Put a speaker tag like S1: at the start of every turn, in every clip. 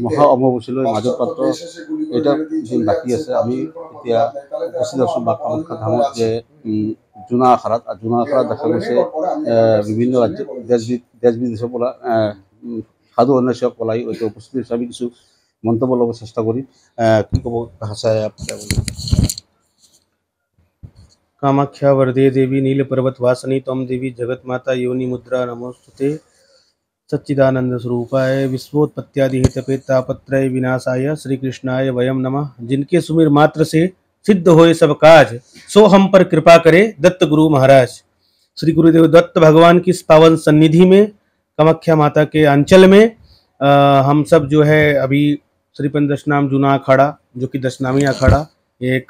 S1: মহা অমাৱস্যালৈ মাজত মাত্ৰ এটা দিন বাকী আছে। আমি এতিয়া উপস্থিত আছোঁ মা কামাখ্যা ধামত যে জোনা আখৰাত দেখা গৈছে বিভিন্ন ৰাজ্য দেশ বিদেশৰ পৰা সাধু সন্যাসীক পলাই এতিয়া উপস্থিত হৈছে। আমি কিছু মন্তব্য ল'ব চেষ্টা কৰিম। কি ক'ব ভাষায়
S2: कामाख्या वरदे देवी नील पर्वत वासनी तम देवी जगत माता योनि मुद्रा नमोस्तुते सच्चिदानंद स्वरूपाय विश्वोत्पत्त्यादि हेतुपे तापत्रय विनाशाय श्री कृष्णाय वयम नमः। जिनके सुमिर मात्र से सिद्ध होए सब काज, सो हम पर कृपा करे दत्त गुरु महाराज। श्री गुरुदेव दत्त भगवान की पावन सन्निधि में कामाख्या माता के अंचल में हम सब जो है अभी श्रीपन दशनाम जूना अखाड़ा जो कि दशनामी अखाड़ा एक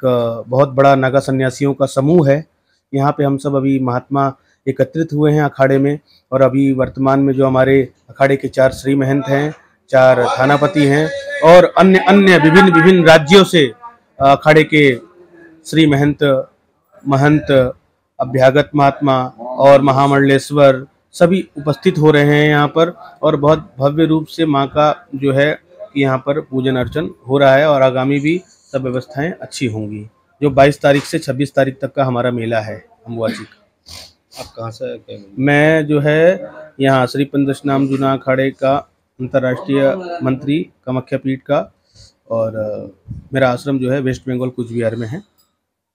S2: बहुत बड़ा नागा सन्यासियों का समूह है। यहाँ पे हम सब अभी महात्मा एकत्रित हुए हैं अखाड़े में। और अभी वर्तमान में जो हमारे अखाड़े के 4 श्री महंत हैं, 4 थानापति हैं और अन्य विभिन्न राज्यों से अखाड़े के श्री महंत अभ्यागत महात्मा और महामंडलेश्वर सभी उपस्थित हो रहे हैं यहाँ पर। और बहुत भव्य रूप से माँ का जो है कि यहाँ पर पूजन अर्चन हो रहा है और आगामी भी सब व्यवस्थाएं अच्छी होंगी। जो 22 तारीख से 26 तारीख तक का हमारा मेला है अम्बुवाची का।
S1: आप कहाँ से?
S2: मैं जो है यहाँ श्री पंदशनाम जूना अखाड़े का अंतर्राष्ट्रीय मंत्री कामाख्या पीठ का, और मेरा आश्रम जो है वेस्ट बंगाल कुछ बिहार में है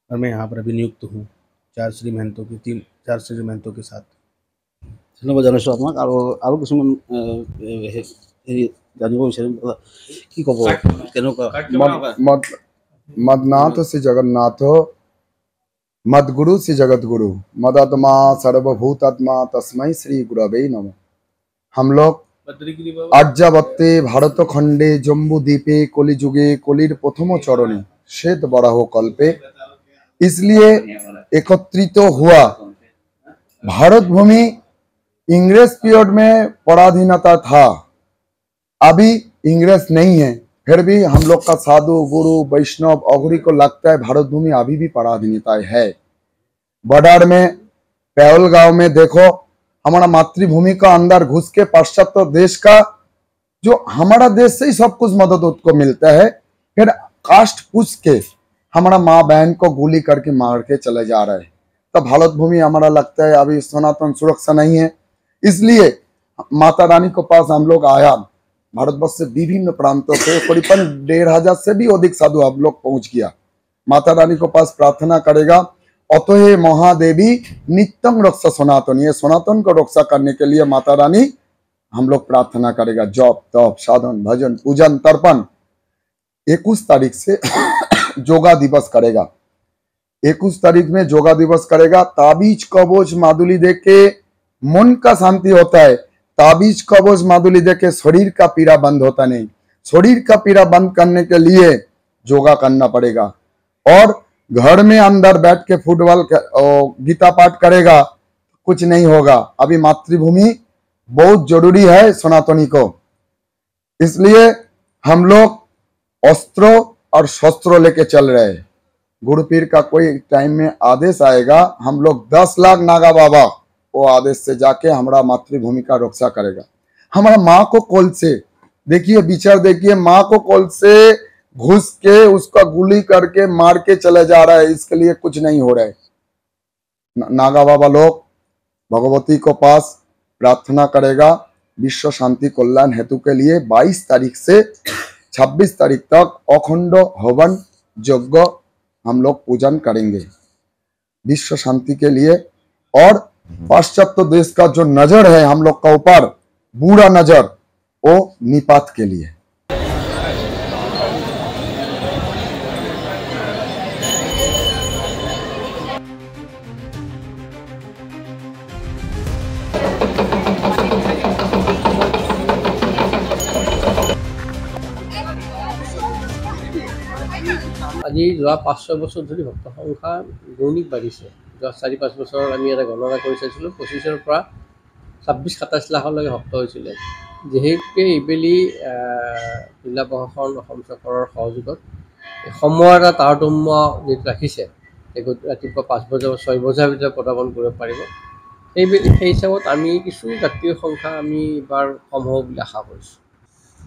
S2: और मैं यहाँ पर अभी नियुक्त हूँ 4 श्री महंतों के साथ।
S1: ধন্যবাদ জানাইছোঁ আপোনাক। আৰু কিছুমান হেৰি জানিব বিচাৰিম, কি ক'ব কেনেকুৱা?
S3: मदनाथ से जगन्नाथ, मदगुरु से जगतगुरु, मदात्मा सर्वभूतात्मा तस्मै श्री गुरवे नमः। हम लोग आर्यावर्ते भारत खंडे जम्बू द्वीपे कलिजुगे कलिर प्रथम चरणे श्वेत बराह कल्पे इसलिए एकत्रित हुआ। भारत भूमि इंग्रेज पीरियड में पराधीनता था, अभी इंग्रेज नहीं है, फिर भी हम लोग का साधु गुरु वैष्णव अघोरी को लगता है भारत भूमि अभी भी पराधीनता है। बॉर्डर में पैवल गांव में देखो, हमारा मातृभूमि का अंदर घुस के पाश्चात्य देश का जो हमारा देश से ही सब कुछ मदद को मिलता है, फिर कास्ट पूछ के हमारा माँ बहन को गोली करके मार के चले जा रहे हैं। तब भारत भूमि हमारा लगता है अभी सनातन सुरक्षा नहीं है। इसलिए माता रानी के पास हम लोग आया। भारतवर्ष से विभिन्न प्रांतों से करीबन 1500 से भी अधिक साधु आप लोग पहुंच गया। माता रानी के पास प्रार्थना करेगा, अतः महादेवी नित्यं रक्षा सनातन, ये सनातन को रक्षा करने के लिए माता रानी हम लोग प्रार्थना करेगा। जप तप साधन भजन पूजन तर्पण। 21 तारीख से योगा दिवस करेगा। 21 तारीख में योगा दिवस करेगा। ताबीज कवच मादुली दे के मन का शांति होता है, ताबीज कवच मादुली दे के शरीर का पीड़ा बंद होता नहीं। शरीर का पीड़ा बंद करने के लिए योगा करना पड़ेगा। और घर में अंदर बैठ के फुटबॉल गीता पाठ करेगा, कुछ नहीं होगा। अभी मातृभूमि बहुत जरूरी है सनातनी को। इसलिए हम लोग अस्त्र और शस्त्र लेके चल रहे हैं। गुरु पीर का कोई टाइम में आदेश आएगा, हम लोग 10 लाख नागा बाबा वो आदेश से जाके हमारा मातृभूमि का रक्षा करेगा। हमारा माँ को कोल से देखिए, विचार देखिए, माँ को कोल से घुस के उसका गोली करके मार के चले जा रहा है। इसके लिए कुछ नहीं हो रहा है। नागा बाबा लोग भगवती को पास प्रार्थना करेगा विश्व शांति कल्याण हेतु के लिए। 22 तारीख से 26 तारीख तक अखंड हवन यज्ञ हम लोग पूजन करेंगे विश्व शांति के लिए। और पाश्चात्य देश का जो नजर है हम लोग का ऊपर, बुरा नजर, वो निपात के लिए।
S4: আজি যোৱা 5-6 বছৰ ধৰি ভক্ত সংখ্যা দৈনিক বাঢ়িছে। যোৱা 4-5 বছৰ আমি এটা গণনা কৰি চাইছিলোঁ, 25ৰ পৰা 26-27 লাখলৈকে ভক্ত হৈছিলে। যিহেতুকে এইবেলি জিলা প্ৰশাসন অসম চৰকাৰৰ সহযোগত সময়ৰ এটা তাৰতম্য যিটো ৰাখিছে, ৰাতিপুৱা 5 বজাৰ পৰা 6 বজাৰ ভিতৰত প্ৰদাপন কৰিব পাৰিব। সেই হিচাপত আমি কিছু যাত্ৰীৰ সংখ্যা আমি এইবাৰ কম হ'ব বুলি আশা কৰিছোঁ।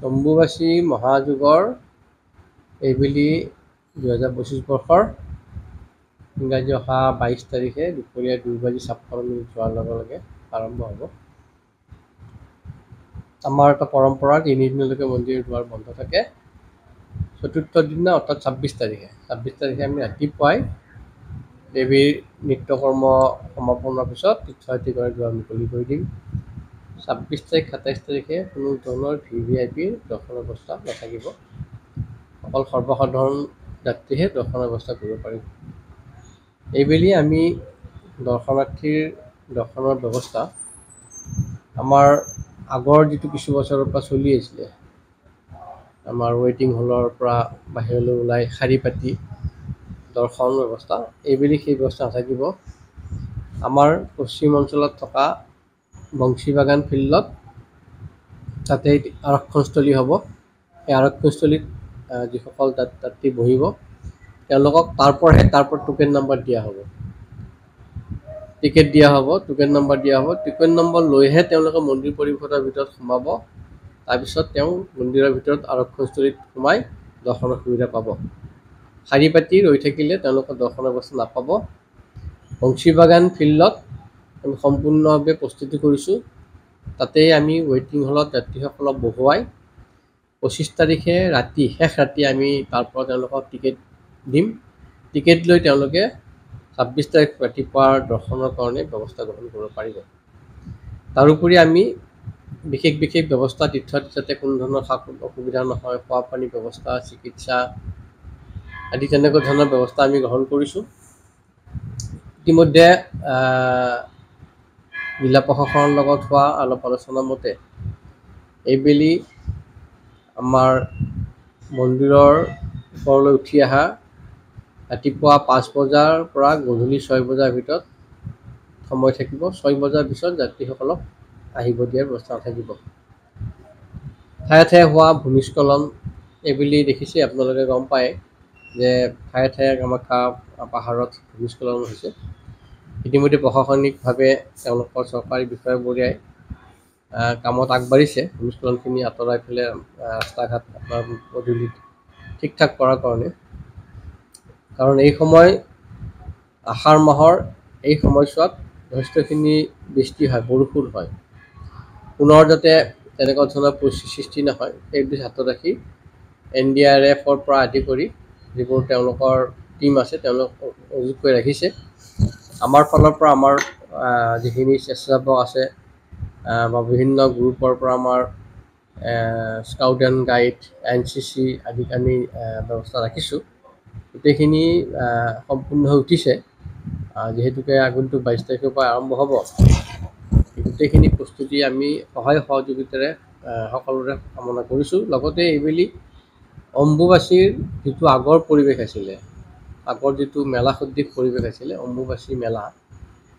S4: অম্বুবাচী মহাযুগৰ এইবেলি 2025 বৰ্ষৰ ইংৰাজী অহা 22 তাৰিখে দুপৰীয়া 2:56 যোৱাৰ লগে লগে আৰম্ভ হ'ব। আমাৰ এটা পৰম্পৰা 3 দিনলৈকে মন্দিৰৰ দুৱাৰ বন্ধ থাকে। চতুৰ্থ দিনা অৰ্থাৎ 26 তাৰিখে আমি ৰাতিপুৱাই দেৱীৰ নিত্যকৰ্ম সমাপনৰ পিছত তীৰ্থযাত্ৰীগৰাকীৰ দুৱাৰ মুকলি কৰি দিম। 26 তাৰিখ 27 তাৰিখে কোনো ধৰণৰ VVIPৰ দৰ্শন ব্যৱস্থা নাথাকিব। অকল সৰ্বসাধাৰণ যাত্ৰীহে দৰ্শন ব্যৱস্থা কৰিব পাৰিব। এইবেলি আমি দৰ্শনাৰ্থীৰ দৰ্শনৰ ব্যৱস্থা আমাৰ আগৰ যিটো কিছু বছৰৰ পৰা চলি আছিলে, আমাৰ ৱেইটিং হলৰ পৰা বাহিৰলৈ ওলাই শাৰী পাতি দৰ্শন ব্যৱস্থা, এইবেলি সেই ব্যৱস্থা নাথাকিব। আমাৰ পশ্চিম অঞ্চলত থকা বংশীবাগান ফিল্ডত তাতে আৰক্ষণস্থলী হ'ব। এই আৰক্ষণস্থলীত যিসকল যাত্ৰী বহিব তেওঁলোকক তাৰ পৰা টোকেন নাম্বাৰ দিয়া হ'ব, টিকেট দিয়া হ'ব, টোকেন নাম্বাৰ দিয়া হ'ব। টোকেন নম্বৰ লৈহে তেওঁলোকে মন্দিৰ পৰিসৰৰ ভিতৰত সোমাব। তাৰপিছত তেওঁ মন্দিৰৰ ভিতৰত আৰক্ষণস্থলীত সোমাই দৰ্শনৰ সুবিধা পাব। শাৰী পাতি ৰৈ থাকিলে তেওঁলোকে দৰ্শনৰ ব্যৱস্থা নাপাব। বংশীবাগান ফিল্ডত আমি সম্পূৰ্ণভাৱে প্ৰস্তুতি কৰিছোঁ। তাতেই আমি ৱেইটিং হলত যাত্ৰীসকলক বহুৱাই 25 তাৰিখে শেষ ৰাতি আমি তাৰ পৰা তেওঁলোকক টিকেট দিম। টিকেট লৈ তেওঁলোকে 26 তাৰিখ ৰাতিপুৱাৰ দৰ্শনৰ কাৰণে ব্যৱস্থা গ্ৰহণ কৰিব পাৰিব। তাৰোপৰি আমি বিশেষ ব্যৱস্থা তীৰ্থযাত্ৰীৰ যাতে কোনো ধৰণৰ অসুবিধা নহয়, খোৱা পানী ব্যৱস্থা, চিকিৎসা আদি তেনেকুৱা ধৰণৰ ব্যৱস্থা আমি গ্ৰহণ কৰিছোঁ। ইতিমধ্যে জিলা প্ৰশাসনৰ লগত হোৱা আলাপ আলোচনা মতে এইবেলি আমাৰ মন্দিৰৰ ওপৰলৈ উঠি অহা ৰাতিপুৱা 5 বজাৰ পৰা গধূলি 6 বজাৰ ভিতৰত সময় থাকিব। 6 বজাৰ পিছত যাত্ৰীসকলক আহিব দিয়াৰ ব্যৱস্থা থাকিব। ঠায়ে ঠায়ে হোৱা ভূমিস্খলন এইবেলি দেখিছে, আপোনালোকে গম পায় যে ঠায়ে ঠায়ে কামাখ্যা পাহাৰত ভূমিস্খলন হৈছে। ইতিমধ্যে প্ৰশাসনিকভাৱে তেওঁলোকৰ চৰকাৰী বিষয়ববীয়াই কামত আগবাঢ়িছে ভূমিস্খলনখিনি আঁতৰাই পেলাই ৰাস্তা ঘাট পদূলিত ঠিক ঠাক কৰাৰ কাৰণে। কাৰণ এই সময় আহাৰ মাহৰ এই সময়ছোৱাত যথেষ্টখিনি বৃষ্টি হয়, বৰষুণ হয়। পুনৰ যাতে তেনেকুৱা ধৰণৰ পৰিস্থিতিৰ সৃষ্টি নহয় সেই দিশ হাতত ৰাখি NDRFৰ পৰা আদি কৰি যিবোৰ তেওঁলোকৰ টীম আছে তেওঁলোক নিয়োগ কৰি ৰাখিছে। আমাৰ ফালৰ পৰা আমাৰ যিখিনি স্বেচ্ছাসেৱক আছে বা বিভিন্ন গ্ৰুপৰ পৰা আমাৰ স্কাউট এণ্ড গাইড, NCC আদিক আমি ব্যৱস্থা ৰাখিছোঁ। গোটেইখিনি সম্পূৰ্ণ হৈ উঠিছে। যিহেতুকে আগন্তুক 22 তাৰিখৰ পৰা আৰম্ভ হ'ব, গোটেইখিনি প্ৰস্তুতি আমি সহায় সহযোগিতাৰে সকলোৰে কামনা কৰিছোঁ। লগতে এইবেলি অম্বুবাচীৰ যিটো আগৰ পৰিৱেশ আছিলে, আগৰ যিটো মেলা সদৃশ পৰিৱেশ আছিলে অম্বুবাচী মেলা,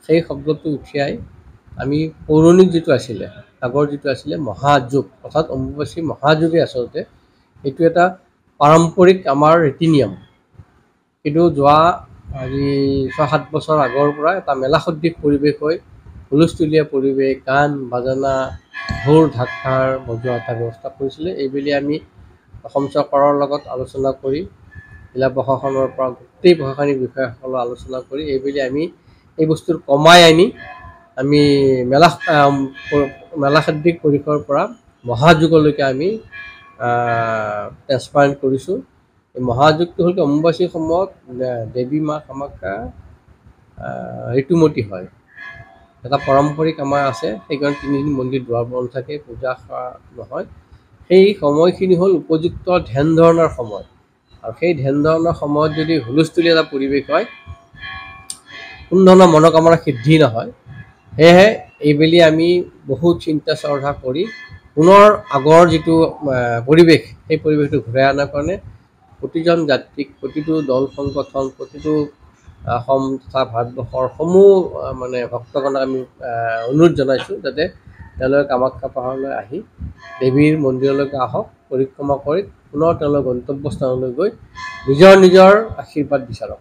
S4: সেই শব্দটো উঠিয়াই আমি পৌৰাণিক যিটো আছিলে, আগৰ যিটো আছিলে মহাযুগ, অৰ্থাৎ অম্বুবাচী মহাযুগে আচলতে এইটো এটা পাৰম্পৰিক আমাৰ ৰীতি নিয়ম। কিন্তু যোৱা আজি 6-7 বছৰ আগৰ পৰা এটা মেলা সদৃশ পৰিৱেশ হৈ হুলস্থুলীয়া পৰিৱেশ, গান বাজানা, ঢোল ঢাকাৰ বজোৱা এটা ব্যৱস্থা কৰিছিলে। এইবেলি আমি অসম চৰকাৰৰ লগত আলোচনা কৰি জিলা প্ৰশাসনৰ পৰা গোটেই প্ৰশাসনিক বিষয়াসকলৰ আলোচনা কৰি এইবেলি আমি এই বস্তুটো কমাই আনি আমি মেলা সদৃশ পৰিসৰৰ পৰা মহাযুগলৈকে আমি ট্ৰেন্সফাৰেন্ট কৰিছোঁ। এই মহাযুগটো হ'ল অম্বুবাচীৰ সময়ত দেৱী মা কামাখ্যা ঋতুমতী হয়, এটা পাৰম্পৰিক আমাৰ আছে। সেইকাৰণে 3 দিন মন্দিৰ দুৱাৰ বন্ধ থাকে, পূজা নহয়। সেই সময়খিনি হ'ল উপযুক্ত ধ্যান ধাৰণাৰ সময়, আৰু সেই ধ্যান ধাৰণাৰ সময়ত যদি হুলস্থুলীয়া এটা পৰিৱেশ হয়, কোনো ধৰণৰ মনোকামনা সিদ্ধি নহয়। সেয়েহে এইবেলি আমি বহুত চিন্তা চৰ্চা কৰি পুনৰ আগৰ যিটো পৰিৱেশ, সেই পৰিৱেশটো ঘূৰাই অনাৰ কাৰণে প্ৰতিজন যাত্ৰীক, প্ৰতিটো দল সংগঠন, প্ৰতিটো অসম তথা ভাৰতবৰ্ষৰ সমূহ ভক্তগণক আমি অনুৰোধ জনাইছোঁ যাতে তেওঁলোকে কামাখ্যা পাহাৰলৈ আহি দেৱীৰ মন্দিৰলৈকে আহক, পৰিক্ৰমা কৰি পুনৰ তেওঁলোকৰ গন্তব্যস্থানলৈ গৈ নিজৰ আশীৰ্বাদ বিচাৰক।